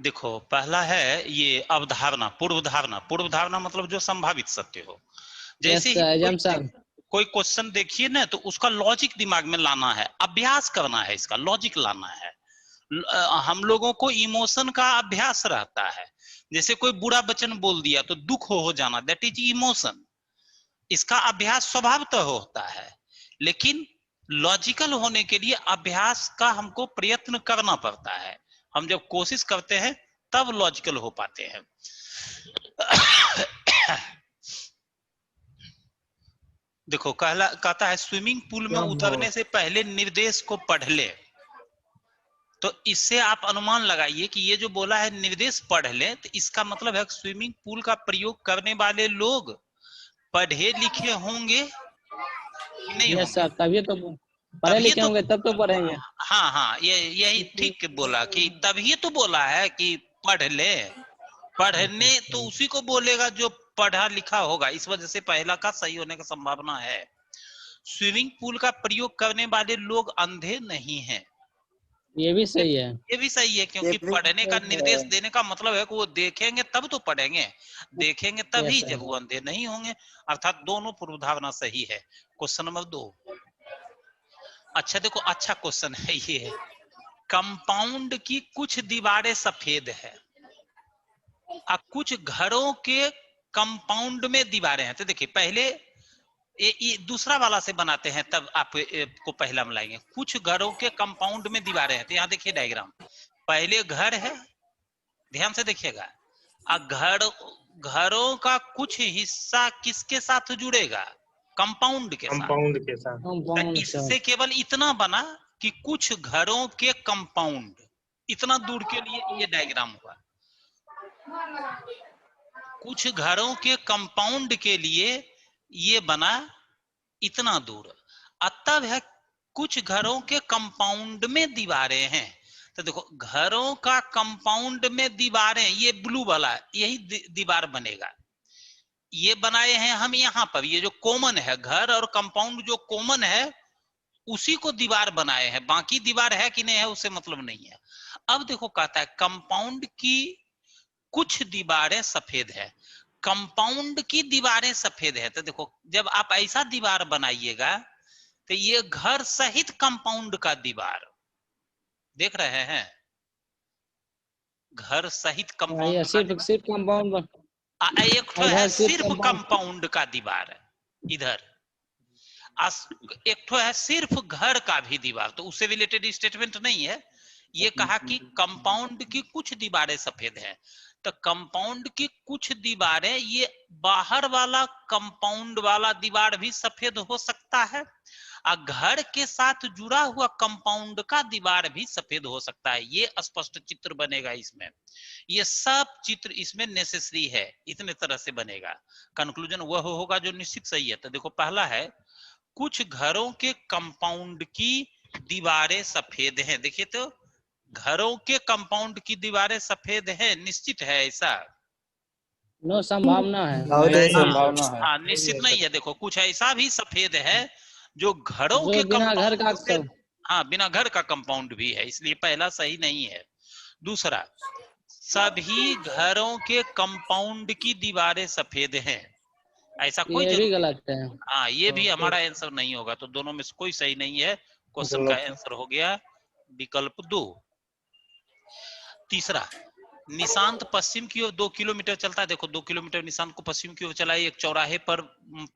देखो पहला है ये अवधारणा, पूर्व धारणा। पूर्व धारणा मतलब जो संभावित सत्य हो। जैसे यस ही एजम्पशन। कोई क्वेश्चन देखिए ना, तो उसका लॉजिक दिमाग में लाना है, अभ्यास करना है, इसका लॉजिक लाना है। हम लोगों को इमोशन का अभ्यास रहता है। जैसे कोई बुरा वचन बोल दिया तो दुख हो जाना, दैट इज इमोशन। इसका अभ्यास स्वभावतः होता है, लेकिन लॉजिकल होने के लिए अभ्यास का हमको प्रयत्न करना पड़ता है। हम जब कोशिश करते हैं तब लॉजिकल हो पाते हैं। देखो कहता है स्विमिंग पूल में उतरने से पहले निर्देश को पढ़ ले। तो इससे आप अनुमान लगाइए कि ये जो बोला है निर्देश पढ़ ले, तो इसका मतलब है स्विमिंग पूल का प्रयोग करने वाले लोग पढ़े लिखे होंगे कि नहीं यस होंगे। सर, तभी तो पढ़े तभी लिखे तो, होंगे तब तो पढ़ेंगे। हाँ हाँ, यही ठीक बोला कि तभी तो बोला है कि पढ़ ले। पढ़ने तो उसी को बोलेगा जो पढ़ा लिखा होगा, इस वजह से पहला का सही होने का संभावना है। स्विमिंग पूल का प्रयोग करने वाले लोग अंधे नहीं हैं। ये भी सही है। ये भी सही है, क्योंकि पढ़ने का निर्देश देने का मतलब है कि वो देखेंगे तब तो पढ़ेंगे, देखेंगे तभी, यस जब सर। वो अंधे नहीं होंगे। अर्थात दोनों पूर्वधारणा सही है। Question number 2। अच्छा देखो, अच्छा क्वेश्चन है ये। कंपाउंड की कुछ दीवारें सफेद है और कुछ घरों के कंपाउंड में दीवारें हैं। तो देखिए पहले ये दूसरा वाला से बनाते हैं, तब आप को पहला मिलाएंगे। कुछ घरों के कंपाउंड में दीवारें हैं, तो यहाँ देखिए डायग्राम। पहले घर है, ध्यान से देखिएगा। घरों का कुछ हिस्सा किसके साथ जुड़ेगा? कंपाउंड के साथ। कंपाउंड के साथ। तो कंपाउंड सर। इससे केवल इतना बना कि कुछ घरों के कंपाउंड, इतना दूर के लिए ये डायग्राम हुआ। कुछ घरों के कंपाउंड के लिए ये बना इतना दूर। तब है कुछ घरों के कंपाउंड में दीवारें हैं। तो देखो घरों का कंपाउंड में दीवारें, ये ब्लू वाला यही दीवार बनेगा। ये बनाए हैं हम यहाँ पर, ये जो कॉमन है, घर और कंपाउंड जो कॉमन है उसी को दीवार बनाए हैं। बाकी दीवार है कि नहीं है उससे मतलब नहीं है। अब देखो कहता है कंपाउंड की कुछ दीवारें सफेद है। कंपाउंड की दीवारें सफेद है, तो देखो जब आप ऐसा दीवार बनाइएगा तो ये घर सहित कंपाउंड का दीवार, देख रहे हैं, घर सहित ये कंपाउंड का सिर्फ दीवार। सिर्फ कंपाउंड। एक तो है इधर सिर्फ सिर्फ कंपाउंड। कंपाउंड का दीवार इधर, एक तो है सिर्फ घर का भी दीवार, तो उससे रिलेटेड स्टेटमेंट नहीं है। ये कहा कि कंपाउंड की कुछ दीवारें सफेद है। तो कंपाउंड की कुछ दीवारें, ये बाहर वाला कंपाउंड वाला दीवार भी सफेद हो सकता है, और घर के साथ जुड़ा हुआ कंपाउंड का दीवार भी सफेद हो सकता है। ये स्पष्ट चित्र बनेगा इसमें। ये सब चित्र इसमें नेसेसरी है, इतने तरह से बनेगा। कंक्लूजन वह होगा जो निश्चित सही है। तो देखो पहला है कुछ घरों के कंपाउंड की दीवारें सफेद हैं। देखिए तो घरों के कंपाउंड की दीवारें सफेद हैं, निश्चित है ऐसा? नो संभावना है। बहुत ही हाँ संभावना है। हाँ, निश्चित नहीं है। देखो कुछ ऐसा भी सफेद है जो घरों जो के बिना घर कंपाउंड का से, हाँ बिना घर का कंपाउंड भी है, इसलिए पहला सही नहीं है। दूसरा, सभी घरों के कंपाउंड की दीवारें सफेद हैं, ऐसा कोई ये भी जरूरी नहीं। गलत है। हाँ ये भी हमारा आंसर नहीं होगा, तो दोनों में से कोई सही नहीं है। क्वेश्चन का गलत है। आंसर हो गया विकल्प 2। तीसरा, निशांत पश्चिम की ओर 2 किलोमीटर चलता है। देखो 2 किलोमीटर निशांत को पश्चिम की ओर चलाई, एक चौराहे पर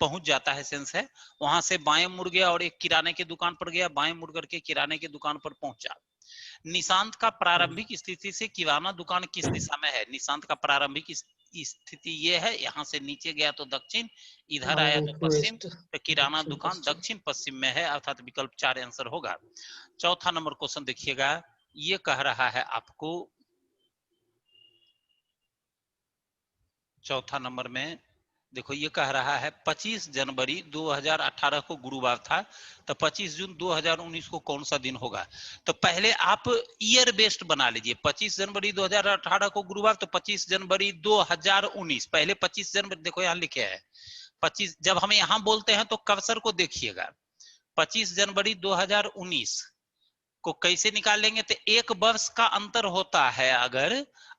पहुंच जाता है, सेंस है। वहां से बाएं मुड़ गया और एक किराने की दुकान पर गया, बाएं मुड़ करके किराने की दुकान पर पहुंचा। निशांत का प्रारंभिक स्थिति से किराना दुकान किस दिशा में है? निशांत का प्रारंभिक स्थिति ये है, यहाँ से नीचे गया तो दक्षिण, इधर आया तो पश्चिम, तो किराना दुकान दक्षिण पश्चिम में है, अर्थात विकल्प 4 आंसर होगा। चौथा नंबर क्वेश्चन देखिएगा, ये कह रहा है आपको, चौथा नंबर में देखो ये कह रहा है 25 जनवरी 2018 को गुरुवार था, तो 25 जून 2019 को कौन सा दिन होगा? तो पहले आप ईयर बेस्ड बना लीजिए। 25 जनवरी 2018 को गुरुवार, तो 25 जनवरी 2019, पहले 25 जनवरी, देखो यहाँ लिखे है 25। जब हम यहाँ बोलते हैं तो कर्सर को देखिएगा, 25 जनवरी 2019 को कैसे निकालेंगे? तो एक वर्ष का अंतर होता है अगर,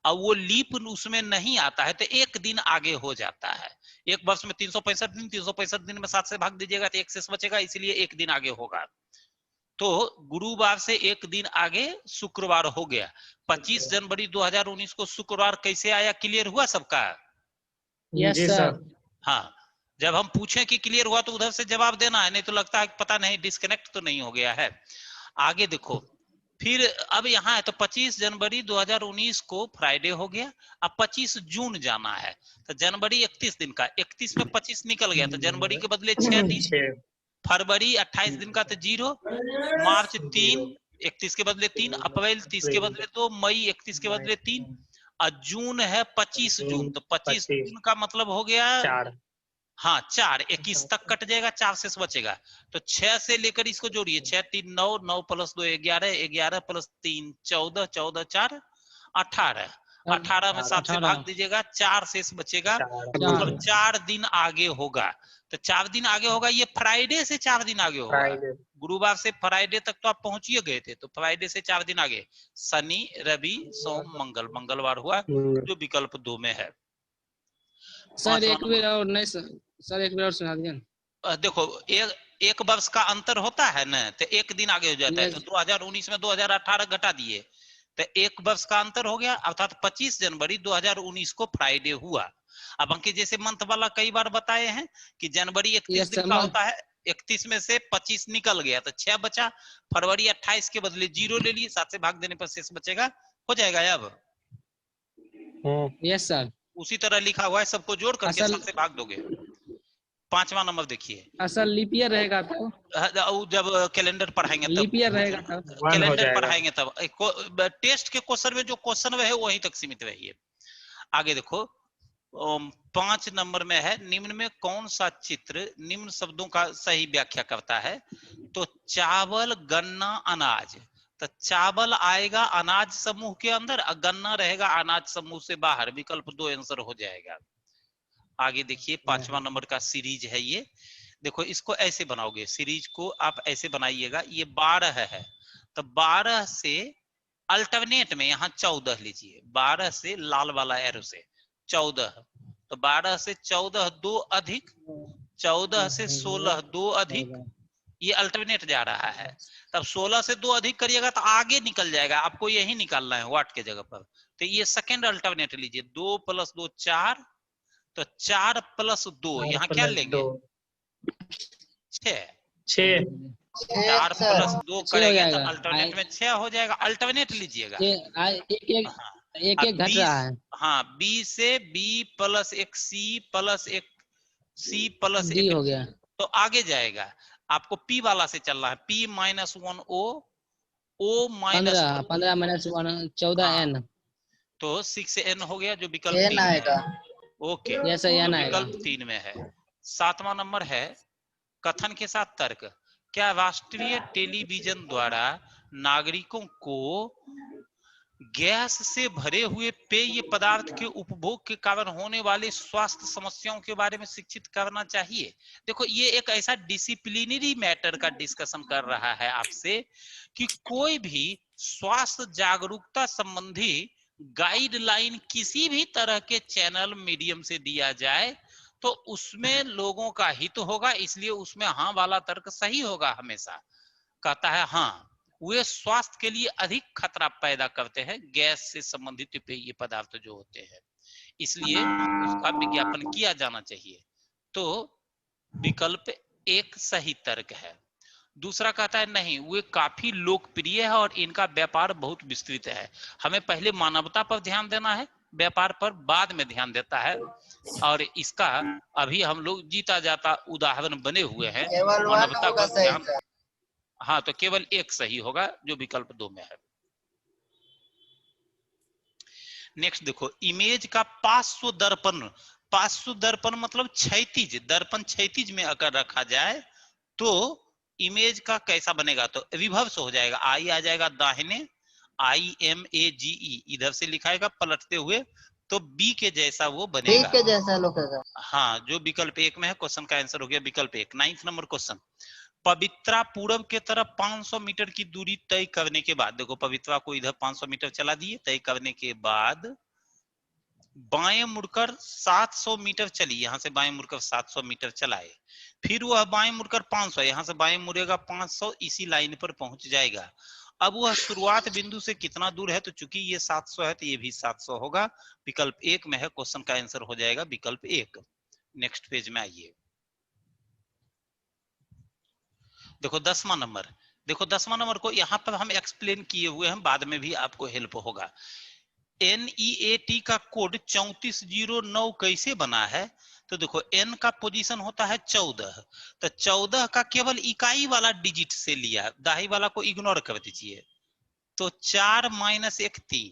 और वो लीप उसमें नहीं आता है तो एक दिन आगे हो जाता है। एक वर्ष में 365 दिन, 365 दिन में 7 से भाग दीजिएगा तो एक शेष बचेगा, इसलिए एक दिन आगे होगा। तो गुरुवार से एक दिन आगे शुक्रवार हो गया। 25 जनवरी 2019 को शुक्रवार कैसे आया? क्लियर हुआ सबका? यस जी सर। सर। हाँ, जब हम पूछें कि क्लियर हुआ तो उधर से जवाब देना है, नहीं तो लगता है पता नहीं डिस्कनेक्ट तो नहीं हो गया है। आगे देखो, फिर अब यहाँ है तो 25 जनवरी 2019 को फ्राइडे हो गया। अब 25 जून जाना है तो जनवरी 31 दिन का, 31 में 25 निकल गया तो जनवरी के बदले 6 दिन, 6 फरवरी 28 दिन का तो 0, मार्च 3, 31 के बदले 3, अप्रैल 30 के बदले 2, मई 31 के बदले 3, और जून है 25 जून, तो 25 जून का मतलब हो गया 4। हाँ 4, 21 तक कट जाएगा, 4 शेष बचेगा। तो 6 से लेकर इसको जोड़िए, 6 3 9, 9 प्लस 2 11, 11 प्लस 3 14, 14 4 18, 18 में 7 से भाग दीजिएगा, 4 शेष बचेगा, मतलब 4 दिन आगे होगा। तो 4 दिन आगे होगा, ये फ्राइडे से 4 दिन आगे होगा। गुरुवार से फ्राइडे तक तो आप पहुंचिए गए थे, तो फ्राइडे से 4 दिन आगे, शनि रवि सोम मंगल, मंगलवार हुआ जो विकल्प 2 में है। सर एक बार और नहीं सर एक बार और सुना दीजिए। देखो एक वर्ष का अंतर होता है ना, तो एक दिन आगे हो जाता है। तो 2019 में 2018 घटा दिए तो एक वर्ष का अंतर हो गया, अर्थात 25 जनवरी 2019 को फ्राइडे हुआ। अब अंकित जैसे मंथ वाला कई बार बताए हैं कि जनवरी 31 दिन का होता है, 31 में से 25 निकल गया तो 6 बचा, फरवरी 28 के बदले 0 ले लिए, 7 से भाग देने पर शेष बचेगा, हो जाएगा अब। Yes sir. उसी तरह लिखा हुआ है, सबको जोड़ करके 7 से भाग दोगे। 5वां नंबर देखिए, असल लीप ईयर रहेगा तो जब कैलेंडर पढ़ाएंगे तब, लीप ईयर रहेगा तब, कैलेंडर पढ़ाएंगे तब। टेस्ट के क्वेश्चन में जो क्वेश्चन है वहीं तक सीमित रहिए। आगे देखो 5 नंबर में है, निम्न में कौन सा चित्र निम्न शब्दों का सही व्याख्या करता है? तो चावल गन्ना अनाज, तो चावल आएगा अनाज समूह के अंदर और गन्ना रहेगा अनाज समूह से बाहर, विकल्प 2 आंसर हो जाएगा। आगे देखिए 5वां नंबर का सीरीज है ये, देखो इसको ऐसे बनाओगे, सीरीज को आप ऐसे बनाइएगा, ये 12 है तो 12 से अल्टरनेट में यहाँ 14 लीजिए, 12 से लाल वाला एरो से 14, तो 12 से 14 2 अधिक, 14 से 16 2 अधिक, ये अल्टरनेट जा रहा है। तब 16 से 2 अधिक करिएगा तो आगे निकल जाएगा, आपको यही निकालना है वाट के जगह पर। तो ये सेकेंड अल्टरनेट लीजिए, 2 + 2 4, तो 4 + 2 यहाँ क्या लेंगे? 6। 4 + 2 करेंगे तो अल्टरनेट में 6 हो जाएगा, अल्टरनेट लीजिएगा। एक घट रहा है। हाँ, B से B + 1 C + 1 C + 1 हो गया, तो आगे जाएगा। आपको P वाला से चलना है, P - 1 O, O - 15 - 1 14 N, तो 6N हो गया जो विकल्प 3 आएगा। ओके, विकल्प 3 में है। 7वां नंबर है, कथन के साथ तर्क। क्या राष्ट्रीय टेलीविजन द्वारा नागरिकों को गैस से भरे हुए पेय पदार्थ के उपभोग के कारण होने वाले स्वास्थ्य समस्याओं के बारे में शिक्षित करना चाहिए? देखो ये एक ऐसा डिसिप्लिनरी मैटर का डिस्कशन कर रहा है आपसे कि कोई भी स्वास्थ्य जागरूकता संबंधी गाइडलाइन किसी भी तरह के चैनल मीडियम से दिया जाए तो उसमें लोगों का हित होगा, इसलिए उसमें हाँ वाला तर्क सही होगा हमेशा। कहता है हाँ, वे स्वास्थ्य के लिए अधिक खतरा पैदा करते हैं, गैस से संबंधित पेय पदार्थ जो होते हैं, इसलिए उसका विज्ञापन किया जाना चाहिए। तो विकल्प 1 सही तर्क है। दूसरा कहता है नहीं, वे काफी लोकप्रिय है और इनका व्यापार बहुत विस्तृत है। हमें पहले मानवता पर ध्यान देना है, व्यापार पर बाद में ध्यान देता है, और इसका अभी हम लोग जीता जाता उदाहरण बने हुए हैं, मानवता पर ध्यान। हाँ, तो केवल 1 सही होगा जो विकल्प 2 में है। नेक्स्ट देखो, इमेज का पार्श्व दर्पण, पार्श्व दर्पण मतलब क्षैतिज, दर्पण क्षैतिज में अगर रखा जाए तो इमेज का कैसा बनेगा? तो रिवर्स हो जाएगा, आई आ जाएगा दाहिने, IMAGE इधर से लिखाएगा पलटते हुए, तो बी के जैसा वो बनेगा, के जैसा लोग। हाँ, जो विकल्प 1 में है। क्वेश्चन का आंसर हो गया विकल्प 1। 9th नंबर क्वेश्चन, पवित्रा पूरब के तरफ 500 मीटर की दूरी तय करने के बाद, देखो पवित्रा को इधर 500 मीटर चला दिए, तय करने के बाद बाएं मुड़कर 700 मीटर चली, यहां से बाएं मुड़कर 700 मीटर चलाए, फिर वह बाएं मुड़कर 500, यहां से बाएं मुड़ेगा 500, इसी लाइन पर पहुंच जाएगा। अब वह शुरुआत बिंदु से कितना दूर है, तो चूंकि ये 700 है तो ये भी 700 होगा। विकल्प 1 में है, क्वेश्चन का आंसर हो जाएगा विकल्प 1। नेक्स्ट पेज में आइए, देखो 10वां नंबर, देखो 10वां नंबर को यहां पर हम एक्सप्लेन किए हुए हैं, बाद में भी आपको हेल्प होगा। NEAT का कोड 3409 कैसे बना है, तो देखो n का पोजीशन होता है 14, तो 14 का केवल इकाई वाला डिजिट से लिया, दाही वाला को इग्नोर कर दीजिए, तो 4 - 1 3,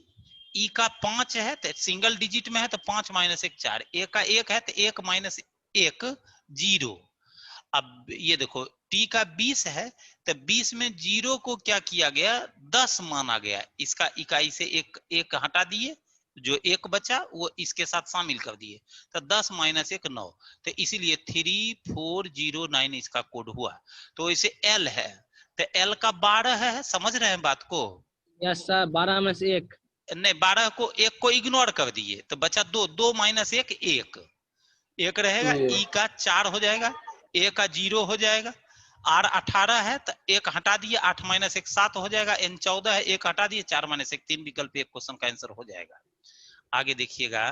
ई का 5 है तो सिंगल डिजिट में है तो 5 - 1 4, ए का 1 है तो 1 - 1 0। अब ये देखो टी का 20 है तो 20 में 0 को क्या किया गया, 10 माना गया, इसका इकाई से एक हटा दिए, जो एक बचा वो इसके साथ शामिल कर दिए, तो 10 - 1 9, तो इसीलिए 3409 इसका कोड हुआ। तो इसे एल है, तो एल का 12 है, समझ रहे हैं बात को? यस सर, 12 में से 1 नहीं, 12 को 1 को इग्नोर कर दिए तो बचा 2, 2 - 1 1 रहेगा, ई का 4 हो जाएगा, ए का 0 हो जाएगा, आर 18 है तो 1 हटा दिए, 8 - 1 7 हो जाएगा, एन 14 है 1 हटा दिए, 4 - 1 3, विकल्प 1 क्वेश्चन का आंसर हो जाएगा। आगे देखिएगा,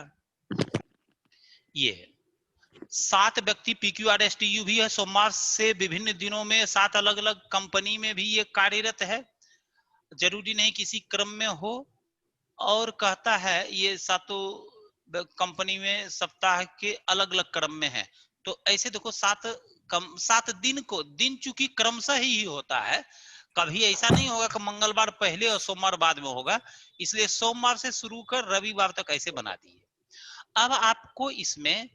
ये 7 व्यक्ति PQRSTU भी है, सोमवार से विभिन्न दिनों में 7 अलग अलग कंपनी में भी ये कार्यरत है, जरूरी नहीं किसी क्रम में हो, और कहता है ये सातों कंपनी में सप्ताह के अलग अलग क्रम में है। तो ऐसे देखो 7 दिन को, दिन चूंकि क्रमशः ही होता है, कभी ऐसा नहीं होगा कि मंगलवार पहले और सोमवार बाद में होगा, इसलिए सोमवार से शुरू कर रविवार तक ऐसे बना दिए। अब आपको इसमें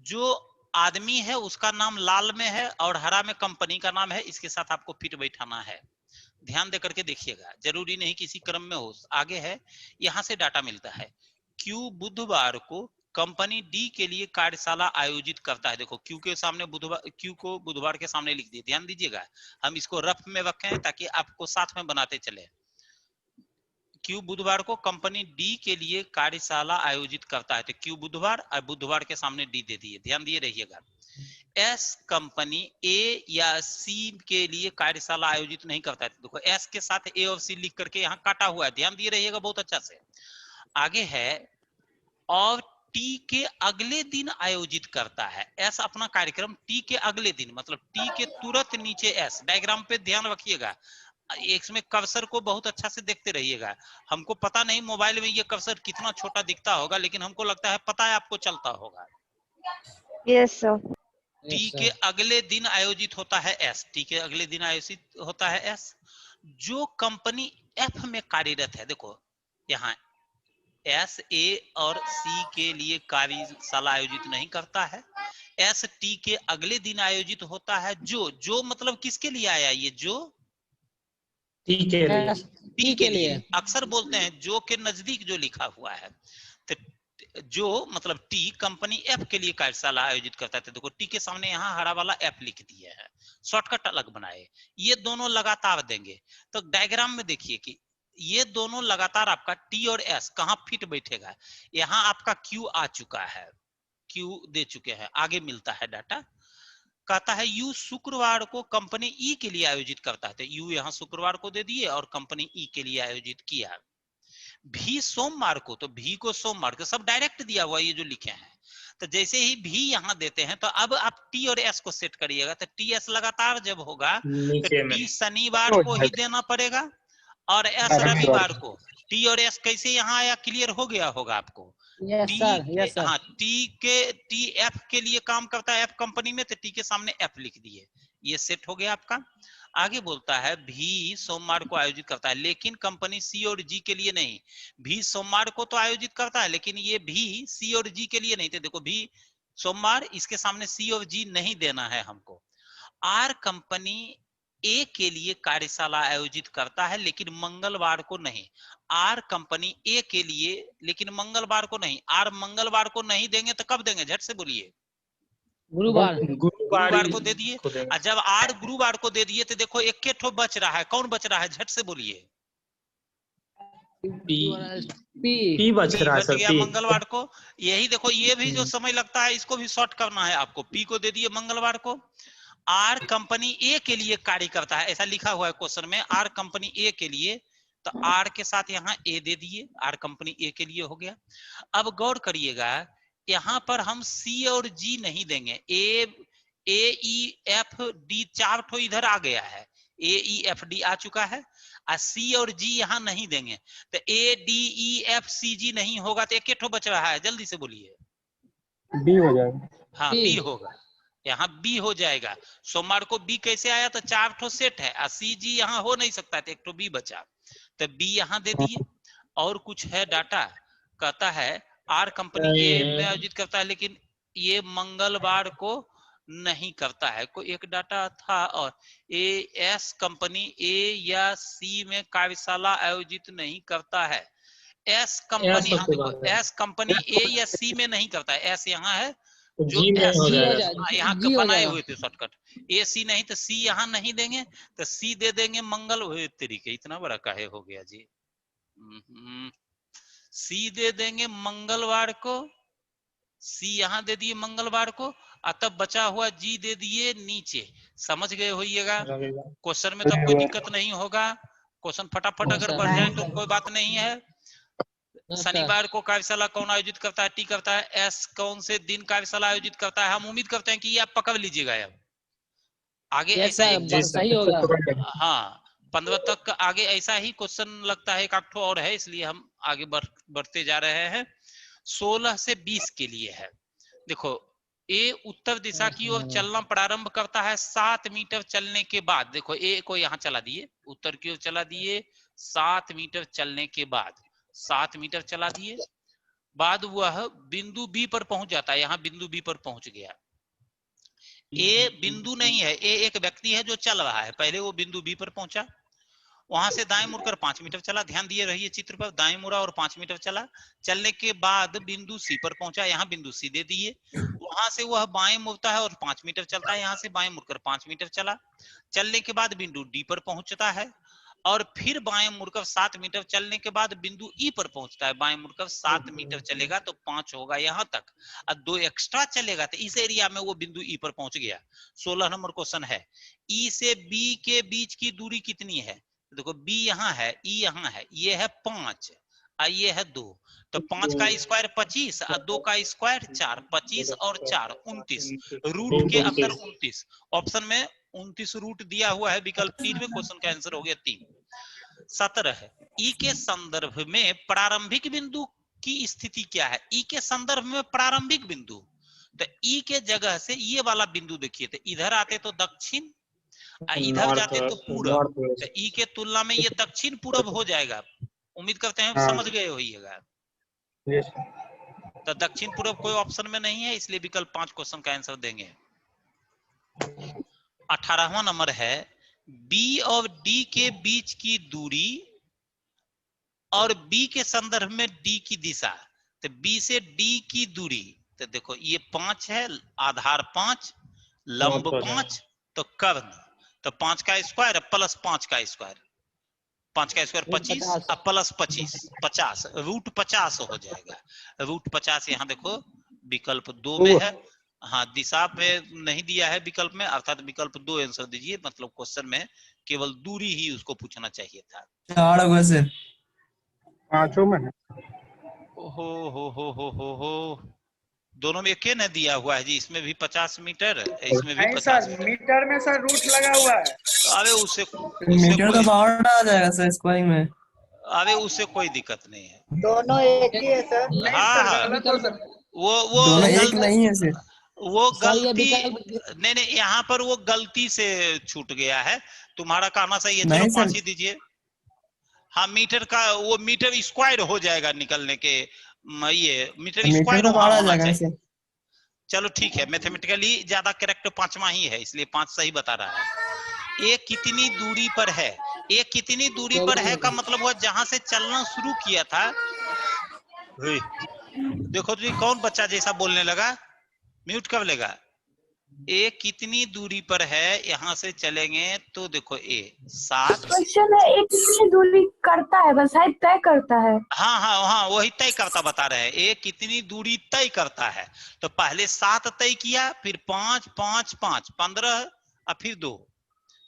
जो आदमी है उसका नाम लाल में है और हरा में कंपनी का नाम है, इसके साथ आपको फिट बैठाना है, ध्यान दे करके देखिएगा, जरूरी नहीं किसी क्रम में हो। आगे है, यहां से डाटा मिलता है, क्यू बुधवार को कंपनी डी के लिए कार्यशाला आयोजित करता है, देखो क्यू के सामने बुधवार, क्यू को बुधवार के सामने लिख दिए, ध्यान दीजिएगा, हम इसको रफ में रखे हैं ताकि आपको साथ में बनाते चले। क्यू बुधवार को कंपनी डी के लिए कार्यशाला आयोजित करता है, तो क्यू बुधवार और बुधवार के सामने डी दे दिए, ध्यान दिए रहिएगा। एस कंपनी ए या सी के लिए कार्यशाला आयोजित नहीं करता है, देखो एस के साथ ए और सी लिख करके यहाँ काटा हुआ है, ध्यान दिए रहिएगा बहुत अच्छा से। आगे है, और टी के अगले दिन आयोजित करता है, एस अपना कार्यक्रम टी के अगले दिन, मतलब टी के तुरंत नीचे एस, डायग्राम पे ध्यान रखिएगा, इसमें कर्सर को बहुत अच्छा से देखते रहिएगा, हमको पता नहीं मोबाइल में ये कर्सर कितना छोटा दिखता होगा, लेकिन हमको लगता है पता है आपको चलता होगा। Yes sir. टी के अगले दिन आयोजित होता है एस, टी के अगले दिन आयोजित होता है एस। जो कंपनी एफ में कार्यरत है, देखो यहाँ एस ए और सी के लिए कार्यशाला आयोजित नहीं करता है, एस टी के अगले दिन आयोजित होता है, जो मतलब किसके लिए आया, ये जो टी के लिए, अक्सर बोलते हैं जो के नजदीक जो लिखा हुआ है, तो जो मतलब टी कंपनी एफ के लिए कार्यशाला आयोजित करता है, तो देखो टी के सामने यहाँ हरा वाला एफ लिख दिया है, शॉर्टकट अलग बनाए, ये दोनों लगातार देंगे, तो डायग्राम में देखिए कि ये दोनों लगातार आपका टी और एस कहाँ फिट बैठेगा, यहाँ आपका क्यू आ चुका है, क्यू दे चुके हैं, आगे मिलता है डाटा, कहता है यू शुक्रवार को कंपनी ई के लिए आयोजित करता है, तो यू यहाँ शुक्रवार को दे दिए और कंपनी ई के लिए आयोजित किया। भी सोमवार को, तो भी को सोमवार को, सब डायरेक्ट दिया हुआ ये जो लिखे हैं, तो जैसे ही भी यहाँ देते हैं तो अब आप टी और एस को सेट करिएगा, तो टी एस लगातार जब होगा तो टी शनिवार को ही देना पड़ेगा और एस रविवार को। टी और एस कैसे यहाँ आया, क्लियर हो गया होगा आपको? Yes sir, yes sir. हाँ, टी एफ के लिए काम करता है एफ कंपनी में, तो टी के सामने एफ लिख दिए, ये सेट हो गया आपका। आगे बोलता है भी सोमवार को आयोजित करता है, लेकिन कंपनी सी और जी के लिए नहीं, भी सोमवार को तो आयोजित करता है लेकिन ये भी सी और जी के लिए नहीं, तो देखो भी सोमवार, इसके सामने सी और जी नहीं देना है हमको। आर कंपनी ए के लिए कार्यशाला आयोजित करता है लेकिन मंगलवार को नहीं, आर कंपनी ए के लिए लेकिन मंगलवार को नहीं, आर मंगलवार को नहीं देंगे तो कब देंगे, झट से बोलिए। गुरुवार गुरुवार को दे दिए। और जब आर गुरुवार को दे दिए तो देखो एक ठो बच रहा है, कौन बच रहा है झट से बोलिए। पी बच रहा है बच सर, गया पी। मंगलवार को। यही देखो ये भी जो समय लगता है इसको भी शॉर्ट करना है आपको। पी को दे दिए मंगलवार को। आर कंपनी ए के लिए कार्य करता है, ऐसा लिखा हुआ है क्वेश्चन में, आर कंपनी ए के लिए, तो आर के साथ यहाँ ए दे दिए, आर कंपनी ए के लिए हो गया। अब गौर करिएगा यहाँ पर हम सी और जी नहीं देंगे, ए ई एफ डी चार ठो इधर आ गया है, ए ई एफ डी आ चुका है, और सी और जी यहाँ नहीं देंगे, तो A D E F C जी नहीं होगा, तो एक ठो बच रहा है, जल्दी से बोलिए। बी हो जाएगा। हाँ बी होगा, यहाँ बी हो जाएगा। सोमवार को बी कैसे आया, तो चार ठो सेट है, और सी जी यहाँ हो नहीं सकता, तो एक ठो बी बचा, तो बी यहाँ दे दिए। और कुछ है डाटा, कहता है आर कंपनी ए में आयोजित करता है, लेकिन ये मंगलवार को नहीं करता है। कोई एक डाटा था, और एस कंपनी ए या सी में कार्यशाला आयोजित नहीं करता है। एस कंपनी, हाँ देखो एस कंपनी ए या सी में नहीं करता है, एस यहाँ है जो यहाँ बनाए हुए थे शॉर्टकट, ए सी नहीं तो सी यहाँ नहीं देंगे, तो सी दे देंगे मंगल तरीके। इतना बड़ा काहे हो गया जी, सी दे देंगे मंगलवार को, सी यहाँ दे दिए मंगलवार को, और तब बचा हुआ जी दे दिए नीचे। समझ गए होइएगा, क्वेश्चन में तब कोई दिक्कत नहीं होगा। क्वेश्चन फटाफट अगर बढ़ जाए तो कोई बात नहीं है। शनिवार को कार्यशाला कौन आयोजित करता है, टी करता है, एस कौन से दिन कार्यशाला आयोजित करता है। हम उम्मीद करते हैं कि ये आप पकड़ लीजिएगा। अब आगे ऐसा सही होगा। हाँ 15 तक आगे ऐसा ही क्वेश्चन लगता है, एक आठ और है, इसलिए हम आगे बढ़ते जा रहे हैं। 16 से 20 के लिए है। देखो ए उत्तर दिशा की ओर चलना प्रारंभ करता है 7 मीटर चलने के बाद। देखो ए को यहाँ चला दिए, उत्तर की ओर चला दिए, 7 मीटर चलने के बाद, 7 मीटर चला दिए बाद वह बिंदु बी पर पहुंच जाता है। यहाँ बिंदु बी पर पहुंच गया। ए बिंदु नहीं है, ए एक व्यक्ति है जो चल रहा है। पहले वो बिंदु बी पर पहुंचा, वहां से दाएं मुड़कर 5 मीटर चला, ध्यान दिए रहिए चित्र पर, दाएं मुड़ा और 5 मीटर चला। चलने के बाद बिंदु सी पर पहुंचा, यहाँ बिंदु सी दे दिए। वहां से वह बाएं मुड़ता है और 5 मीटर चलता है, यहाँ से बाएं मुड़कर 5 मीटर चला। चलने के बाद बिंदु डी पर पहुंचता है, और फिर बाएं मुड़कर 7 मीटर चलने के बाद बिंदु ई पर पहुंचता है। बाएं मुड़कर 7 मीटर चलेगा तो 5 होगा यहाँ तक, और 2 एक्स्ट्रा चलेगा तो इस एरिया में वो बिंदु ई पर पहुंच गया। 16 नंबर क्वेश्चन है, ई से बी के बीच की दूरी कितनी है। देखो बी यहाँ है, ई यहाँ है, ये है 5 और ये है 2, तो 5 का स्क्वायर 25 और 2 का स्क्वायर 4, 25 और 4 29, रूट के अंदर 29। ऑप्शन में 29 रूट दिया हुआ है, विकल्प 3 में। क्वेश्चन का आंसर हो गया 3। 17 है, ई के संदर्भ में प्रारंभिक बिंदु की स्थिति क्या है। ई के संदर्भ में प्रारंभिक बिंदु, तो ई के जगह से ये वाला बिंदु देखिए, तो इधर आते तो दक्षिण, इधर जाते तो पूरब, तो ई के तुलना में ये दक्षिण पूरब हो जाएगा। उम्मीद करते हैं समझ गए होइएगा। तो दक्षिण पूरब कोई ऑप्शन में नहीं है, इसलिए विकल्प 5 क्वेश्चन का आंसर देंगे। 18वां नंबर है, बी और डी के बीच की दूरी और बी के संदर्भ में डी की दिशा। तो बी से डी की दूरी, तो देखो ये 5 है, आधार 5, लंब 5, तो कर्ण, तो 5 का स्क्वायर प्लस 5 का स्क्वायर, 5 का स्क्वायर 25 और प्लस 25 50, रूट 50 हो जाएगा। रूट 50 यहाँ देखो विकल्प 2 में है। हाँ दिशा में नहीं दिया है विकल्प में, अर्थात विकल्प 2 आंसर दीजिए। मतलब क्वेश्चन में केवल दूरी ही उसको पूछना चाहिए था। 4 होगा सर, 5 में है। हो दोनों में एक ने दिया हुआ है जी, इसमें भी 50 मीटर, इसमें भी 50 मीटर। मीटर में सर रूट लगा हुआ है। अरे उससे मीटर तो बाहर आ जाएगा सर स्क्वायरिंग में। अरे उससे कोई दिक्कत नहीं है, दोनों एक ही है सर। हाँ वो दोनों एक नहीं है सर, वो गलती नहीं, यहाँ पर वो गलती से छूट गया है। तुम्हारा कहना सही है, चलो 5 ही दीजिए। हाँ मीटर का वो मीटर स्क्वायर हो जाएगा निकलने के, ये मीटर स्क्वायर होना चाहिए। चलो ठीक है, मैथमेटिकली ज्यादा करेक्ट 5वां ही है, इसलिए 5 सही बता रहा है। ये कितनी दूरी पर है, ये कितनी दूरी पर है का मतलब हुआ जहां से चलना शुरू किया था। देखो जी कौन बच्चा जैसा बोलने लगा, म्यूट कब लेगा। ए कितनी दूरी पर है, यहाँ से चलेंगे तो देखो ए 7। क्वेश्चन है ए कितनी दूरी करता है, बस है तय करता है। हाँ हाँ हाँ, वही तय करता बता रहे हैं, ए कितनी दूरी तय करता है। तो पहले 7 तय किया, फिर 5 5 5 15 और फिर 2,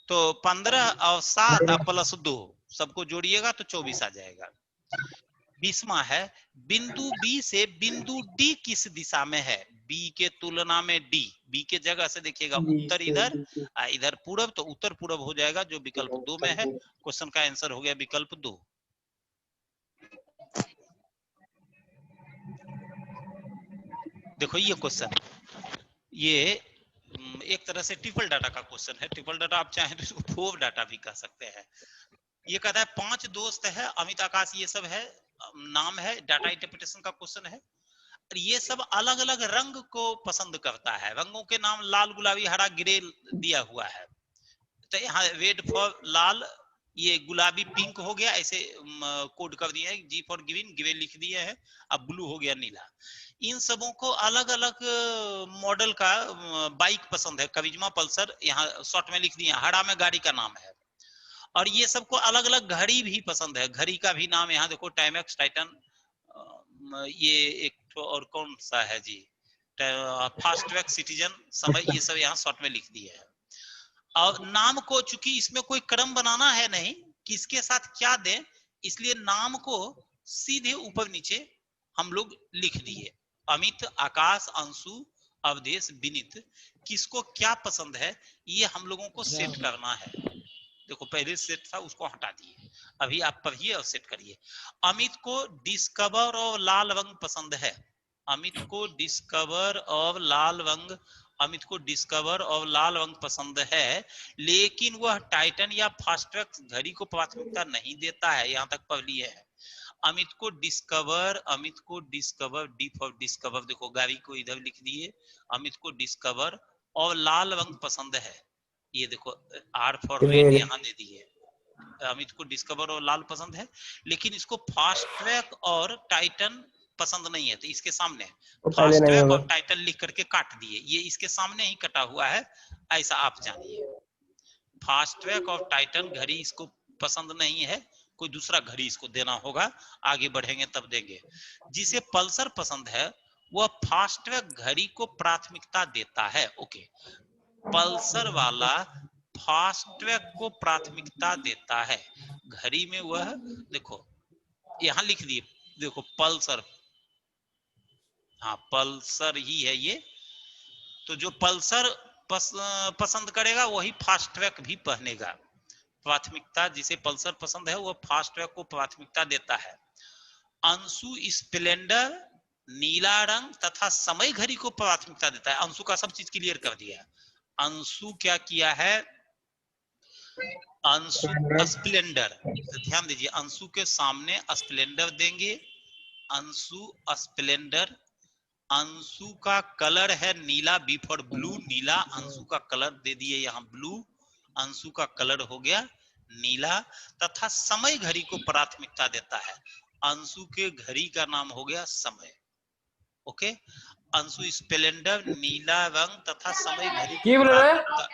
तो 15 और 7 और प्लस 2 सबको जोड़िएगा तो 24 आ जाएगा। 20वां है, बिंदु बी से बिंदु डी किस दिशा में है, बी के तुलना में डी, बी के जगह से देखिएगा उत्तर इधर इधर पूरब, तो उत्तर पूरब हो जाएगा जो विकल्प 2 में है। क्वेश्चन का आंसर हो गया विकल्प 2। देखो ये क्वेश्चन, ये एक तरह से ट्रिपल डाटा का क्वेश्चन है। ट्रिपल डाटा आप चाहें तो इसको 4 डाटा भी कह सकते हैं। ये कहता है 5 दोस्त है, अमित आकाश ये सब है, नाम है, डाटा इंटरप्रिटेशन का क्वेश्चन है। ये सब अलग अलग रंग को पसंद करता है, रंगों के नाम लाल गुलाबी हरा ग्रे दिया हुआ है। तो यहाँ रेड फॉर लाल, ये गुलाबी पिंक हो गया, ऐसे कोड कर दिए हैं। जी फॉर ग्रीन ग्रे लिख दिए हैं, अब ब्लू हो गया नीला। इन सबों को अलग अलग मॉडल का बाइक पसंद है, करिश्मा पल्सर यहाँ शॉर्ट में लिख दिए, हरा में गाड़ी का नाम है। और ये सबको अलग अलग घड़ी भी पसंद है, घड़ी का भी नाम यहाँ देखो टाइमेक्स, टाइटन, ये एक तो और कौन सा है जी, फास्ट ट्रैक, सिटीजन, समय, ये सब यहाँ शॉर्ट में लिख दिए है। और नाम को चूंकि इसमें कोई क्रम बनाना है नहीं, किसके साथ क्या दें, इसलिए नाम को सीधे ऊपर नीचे हम लोग लिख दिए। अमित, आकाश, अंशु, अवधेश, विनीत, किसको क्या पसंद है ये हम लोगों को सेट करना है। देखो पहले सेट था उसको हटा दिए, अभी आप पढ़िए और सेट करिए। अमित को डिस्कवर और लाल रंग पसंद है, अमित को डिस्कवर और लाल रंग, अमित को डिस्कवर और लाल रंग पसंद है, लेकिन वह टाइटन या फास्ट ट्रैक घड़ी को प्राथमिकता नहीं देता है, यहाँ तक पढ़ लिए है। अमित को डिस्कवर, अमित को डिस्कवर, डी फॉर डिस्कवर, देखो गाड़ी को इधर लिख दिए, अमित को डिस्कवर और लाल रंग पसंद है, ये देखो आर फॉर रेड यहाँ दे दिए। अमित को डिस्कवर और लाल पसंद है, लेकिन इसको फास्ट ट्रैक और टाइटन पसंद नहीं है, तो इसके सामने फास्ट ट्रैक और टाइटन लिख करके काट दिए, ये इसके सामने ही कटा हुआ है, ऐसा आप जानिए। फास्ट ट्रैक और टाइटन घड़ी इसको पसंद नहीं है, कोई दूसरा घड़ी इसको देना होगा, आगे बढ़ेंगे तब देंगे। जिसे पल्सर पसंद है वह फास्ट ट्रैक घड़ी को प्राथमिकता देता है। ओके, पल्सर वाला फास्ट ट्रैक को प्राथमिकता देता है घड़ी में, वह देखो यहां लिख दिए, देखो पल्सर, हाँ पल्सर ही है ये। तो जो पल्सर पसंद करेगा वही फास्ट ट्रैक भी पहनेगा। प्राथमिकता जिसे पल्सर पसंद है वह फास्ट ट्रैक को प्राथमिकता देता है। अंशु स्प्लेंडर नीला रंग तथा समय घड़ी को प्राथमिकता देता है। अंशु का सब चीज क्लियर कर दिया। अंशु क्या किया है, अंशु स्प्लेंडर, ध्यान दीजिए अंशु के सामने स्प्लेंडर देंगे, अंशु स्प्लेंडर। अंशु का कलर है नीला, बी फॉर ब्लू, नीला, अंशु का कलर दे दिए यहाँ ब्लू, अंशु का कलर हो गया नीला, तथा समय घड़ी को प्राथमिकता देता है, अंशु के घड़ी का नाम हो गया समय। ओके, अंशु स्प्लेंडर नीला रंग तथा समय घड़ी को प्राथमिकता,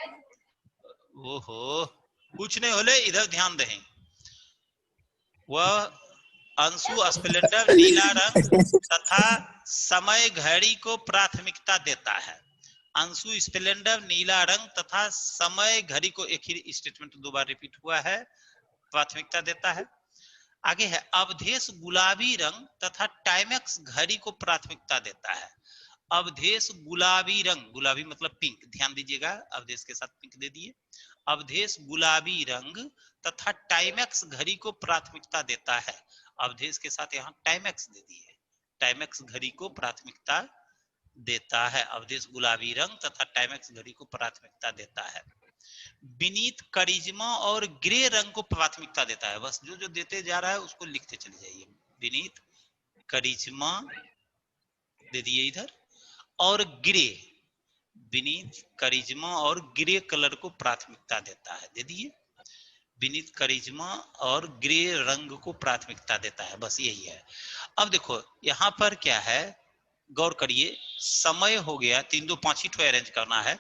ओहो कुछ नहीं होले, इधर ध्यान दें। वह अंशु स्प्लेंडर नीला रंग तथा समय घड़ी को प्राथमिकता देता है। अंशु स्प्लेंडर नीला रंग तथा समय घड़ी को, एक ही स्टेटमेंट दो बार रिपीट हुआ है, प्राथमिकता देता है। आगे है अवधेश गुलाबी रंग तथा टाइमेक्स घड़ी को प्राथमिकता देता है। अवधेश गुलाबी रंग, गुलाबी मतलब पिंक, ध्यान दीजिएगा अवधेश के साथ पिंक दे दिए। अवधेश गुलाबी रंग तथा टाइमेक्स घड़ी को प्राथमिकता देता है, अवधेश के साथ यहाँ टाइमेक्स दे दिए, टाइमेक्स घड़ी को प्राथमिकता देता है। अवधेश गुलाबी रंग तथा टाइमेक्स घड़ी को प्राथमिकता देता है। विनीत करिश्मा और ग्रे रंग को प्राथमिकता देता है। बस जो जो देते जा रहा है उसको लिखते चले जाइए। विनीत करिश्मा दे दिए इधर, और ग्रे, विनीत करिश्मा और ग्रे कलर को प्राथमिकता देता है, दे दिए। विनीत करिश्मा और ग्रे रंग को प्राथमिकता देता है, बस यही है। अब देखो यहाँ पर क्या है, गौर करिए, समय हो गया 3 2 5 ही ठो अरेंज करना है।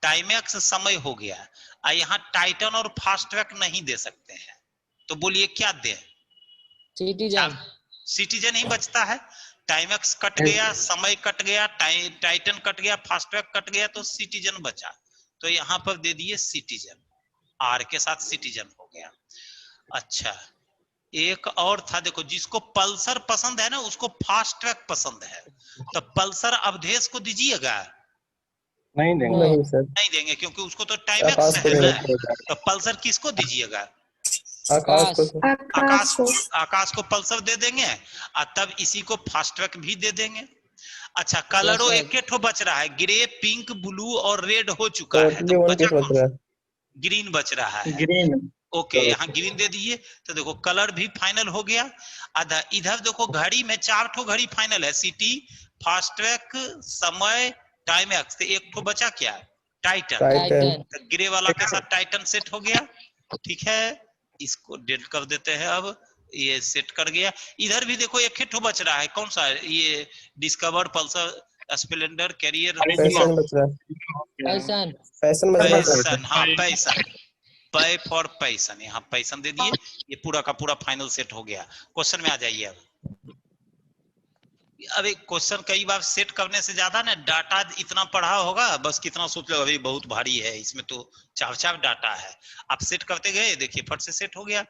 टाइमैक्स समय हो गया, यहाँ टाइटन और फास्ट ट्रैक नहीं दे सकते हैं, तो बोलिए क्या दे? सिटीजन। सिटीजन ही बचता है। टाइमैक्स कट गया, समय कट गया, टाइटन कट गया, फास्ट ट्रैक कट गया, तो सिटीजन बचा। तो यहाँ पर दे दिए सिटीजन, आर के साथ सिटीजन हो गया। अच्छा, एक और था, देखो जिसको पल्सर पसंद है ना उसको फास्ट ट्रैक पसंद है, तो पल्सर अवधेश को दीजिएगा? नहीं देंगे। नहीं सर, नहीं देंगे क्योंकि उसको तो आकाश टाइमैक्स को है देना ना। पड़ेगा। तो पल्सर किसको दीजिएगा? आकाश को सर। आकाश को। आकाश को पल्सर दे देंगे, और तब इसी को फास्ट ट्रैक भी दे देंगे। अच्छा, कलरों एक ठो बच रहा है, ग्रे, पिंक, ब्लू और रेड हो चुका है, टोटली तो 1 बचा पीस बच कौन रहा सा? है। ग्रीन बच रहा है। ग्रीन। ओके, यहाँ ग्रीन दे दिए, तो देखो कलर भी फाइनल हो गया। आधा इधर देखो घड़ी में 4 ठो घड़ी फाइनल है, सिटी, फास्ट ट्रैक, समय, टाइमैक्स, तो एक ठो बचा क्या? टाइटन। टाइटन। तो ग्रे वाला के साथ टाइटन सेट हो गया। ठीक है, इसको डिलीट कर देते हैं। अब ये सेट कर गया। इधर भी देखो एक ठो बच रहा है, कौन सा? ये Discover, Pulsar, Splendor, carrier, fashion बच रहा है। पैसन। फैशन बच रहा है। पैसन, हाँ पैसन, पे फॉर पैसन, यहाँ पैसन दे दिए। ये पूरा का पूरा फाइनल सेट हो गया। क्वेश्चन में आ जाइए अब। अभी क्वेश्चन कई बार सेट करने से ज्यादा ना डाटा इतना पढ़ा होगा, बस कितना सोच लो अभी बहुत भारी है, इसमें तो चार डाटा है। आप सेट करते गए, देखिए फट से सेट हो गया।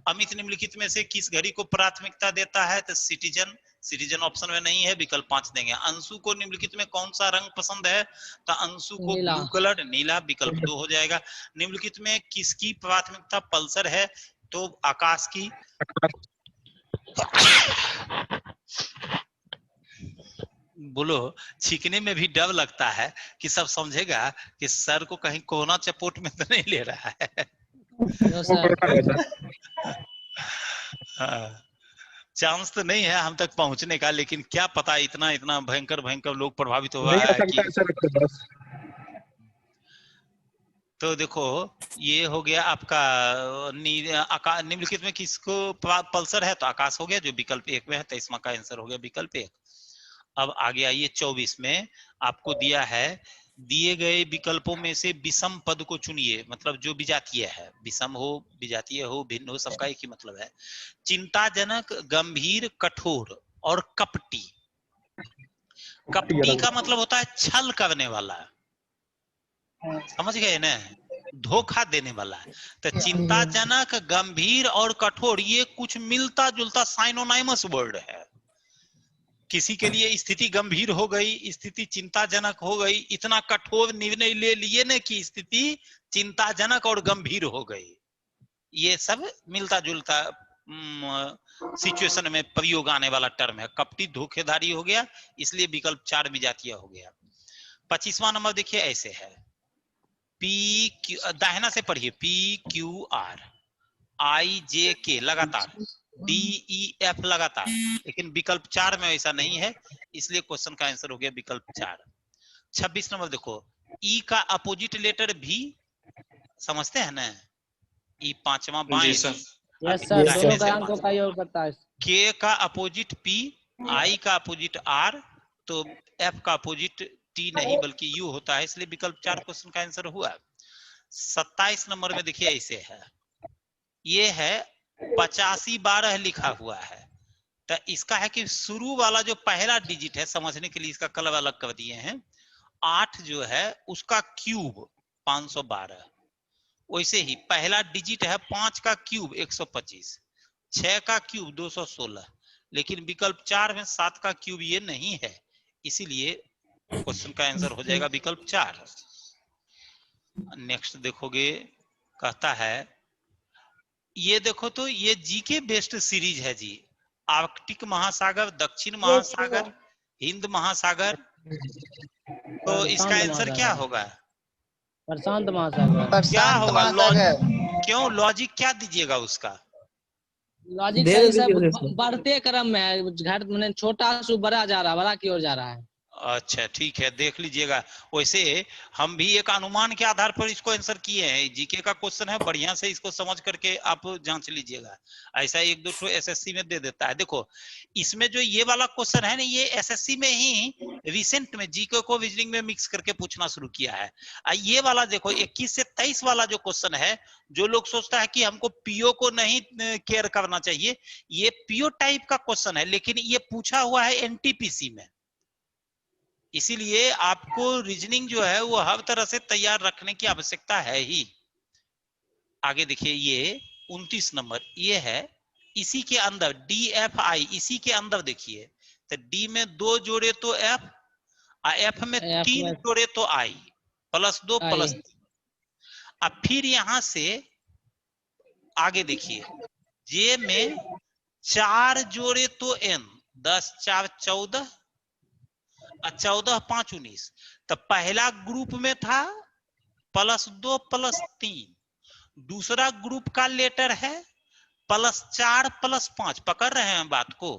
अमित निम्नलिखित में से किस घड़ी को प्राथमिकता देता है? तो सिटीजन। सिटीजन ऑप्शन में नहीं है, विकल्प 5 देंगे। अंशु को निम्नलिखित में कौन सा रंग पसंद है? तो अंशु को नीला। ब्लू कलर, नीला, विकल्प 2 हो जाएगा। निम्नलिखित में किसकी प्राथमिकता पल्सर है? तो आकाश की। बोलो, छींकने में भी डर लगता है कि सब समझेगा कि सर को कहीं कोरोना चपोट में तो नहीं ले रहा है। No sir. चांस तो नहीं है हम तक पहुंचने का, लेकिन क्या पता इतना इतना भयंकर भयंकर लोग प्रभावित हुआ नहीं आ है सकता कि। ऐसा रखो बस। तो देखो ये हो गया आपका निम्नलिखित में किसको पल्सर है? तो आकाश हो गया, जो विकल्प 1 में है। 23वां का आंसर हो गया विकल्प 1। अब आगे आइए 24 में, आपको दिया है दिए गए विकल्पों में से विषम पद को चुनिए, मतलब जो विजातीय है, विषम हो, विजातीय हो, भिन्न हो, सबका एक ही मतलब है। चिंताजनक, गंभीर, कठोर और कपटी। कपटी का मतलब होता है छल करने वाला, समझ गए ना, धोखा देने वाला। तो चिंताजनक, गंभीर और कठोर ये कुछ मिलता जुलता साइनोनाइमस वर्ड है। किसी के लिए स्थिति गंभीर हो गई, स्थिति चिंताजनक हो गई, इतना कठोर निर्णय ले लिए न कि स्थिति चिंताजनक और गंभीर हो गई। ये सब मिलता जुलता सिचुएशन में प्रयोग आने वाला टर्म है। कपटी, धोखेधारी हो गया, इसलिए विकल्प 4 विजातीय हो गया। 25वां नंबर देखिए ऐसे है, पी क्यू, दाहिना से पढ़िए, पी क्यू आर आई जे के लगातार, डी ई एफ लगातार, लेकिन विकल्प 4 में ऐसा नहीं है, इसलिए क्वेश्चन का आंसर हो गया विकल्प 4। 26 नंबर देखो, ई का अपोजिट लेटर भी, समझते हैं ना, ई 5वां बाएं, यस सर, दोनों का अंक का योग करता है। के का अपोजिट पी, आई का अपोजिट आर, तो एफ का अपोजिट टी नहीं बल्कि यू होता है, इसलिए विकल्प 4 क्वेश्चन का आंसर हुआ। 27 नंबर में देखिए ऐसे है, ये है 85-12 लिखा हुआ है। तो इसका है कि शुरू वाला जो पहला डिजिट है, समझने के लिए इसका कलर अलग कर दिए हैं, 8 जो है उसका क्यूब 512, वैसे ही पहला डिजिट है 5 का क्यूब 125, 6 का क्यूब 216, लेकिन विकल्प 4 में 7 का क्यूब ये नहीं है, इसीलिए क्वेश्चन का आंसर हो जाएगा विकल्प 4। नेक्स्ट देखोगे, कहता है ये देखो, तो ये जीके बेस्ड सीरीज है जी। आर्कटिक महासागर, दक्षिण महासागर, हिंद महासागर, तो इसका आंसर क्या होगा? प्रशांत महासागर। क्या होगा लॉजिक? क्यों लॉजिक क्या दीजिएगा उसका? लॉजिक दे सही दीजिए सब बढ़ते क्रम में है, घर मैंने छोटा से बड़ा जा रहा है, बड़ा की ओर जा रहा है। अच्छा ठीक है, देख लीजिएगा। वैसे हम भी एक अनुमान के आधार पर इसको आंसर किए हैं, जीके का क्वेश्चन है, बढ़िया से इसको समझ करके आप जांच लीजिएगा। ऐसा 1-2 ठो एसएससी में दे देता है। देखो इसमें जो ये वाला क्वेश्चन है ना, ये एसएससी में ही रिसेंट में जीके को रीजनिंग में मिक्स करके पूछना शुरू किया है। ये वाला देखो 21 से 23 वाला जो क्वेश्चन है, जो लोग सोचता है कि हमको पीओ को नहीं केयर करना चाहिए, ये पीओ टाइप का क्वेश्चन है, लेकिन ये पूछा हुआ है एनटीपीसी में, इसीलिए आपको रीजनिंग जो है वो हर तरह से तैयार रखने की आवश्यकता है ही। आगे देखिए, ये 29 नंबर ये है, इसी के अंदर DFI, इसी के अंदर देखिए, तो डी में 2 जोड़े तो F, एफ में 3 जोड़े तो I, +2 +3। अब फिर यहां से आगे देखिए, जे में 4 जोड़े तो N, 10 4 14 और 14 5 19। तो पहला ग्रुप में था +2 +3, दूसरा ग्रुप का लेटर है +4 +5। पकड़ रहे हैं बात को?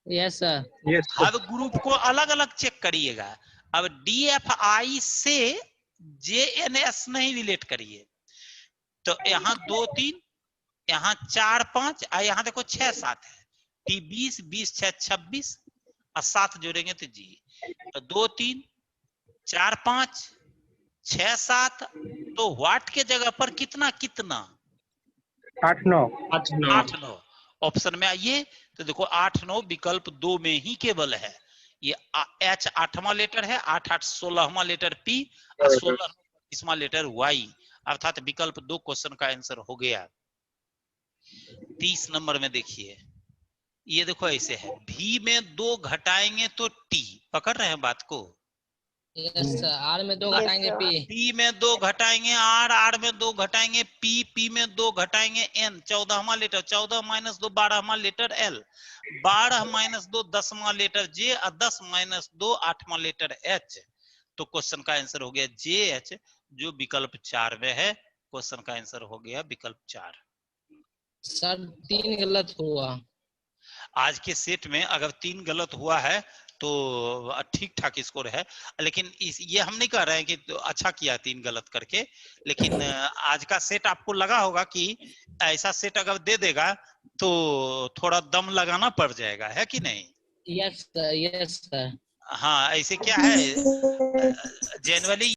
Yes sir. यस हर ग्रुप को अलग अलग चेक करिएगा। अब DFI से JNS नहीं रिलेट करिए, तो यहाँ 2 3, यहाँ 4 5 और यहाँ देखो 6 7 है, T 20 20 6 26 और 7 जोड़ेंगे तो जी, तो 2 3 4 5 6 7, तो व्हाट के जगह पर कितना कितना 8 9 8 9 ऑप्शन में आइए, तो देखो 8 9 विकल्प 2 में ही केवल है। ये H 8वां लेटर है, 8 8 16वां लेटर P और 16 25वां लेटर Y, अर्थात विकल्प 2 क्वेश्चन का आंसर हो गया। 30 नंबर में देखिए, ये देखो ऐसे है, V में 2 घटाएंगे तो T, पकड़ रहे हैं बात को? Yes sir. आर में 2 Yes, घटाएंगे sir. पी। P में 2 घटाएंगे R, R में 2 घटाएंगे P, P में 2 घटाएंगे N, 14वां लेटर, 14 - 2 12वां लेटर L, 12 - 2 10वां लेटर J और 10 - 2 8वां लेटर H। तो क्वेश्चन का आंसर हो गया JH, जो विकल्प 4 में है। क्वेश्चन का आंसर हो गया विकल्प 4। सर 3 गलत हुआ। आज के सेट में अगर 3 गलत हुआ है तो ठीक ठाक स्कोर है, लेकिन ये हम नहीं कह रहे हैं कि तो अच्छा किया 3 गलत करके, लेकिन आज का सेट आपको लगा होगा कि ऐसा सेट अगर दे देगा तो थोड़ा दम लगाना पड़ जाएगा, है कि नहीं? Yes sir, yes sir. हाँ, ऐसे क्या है, जनरली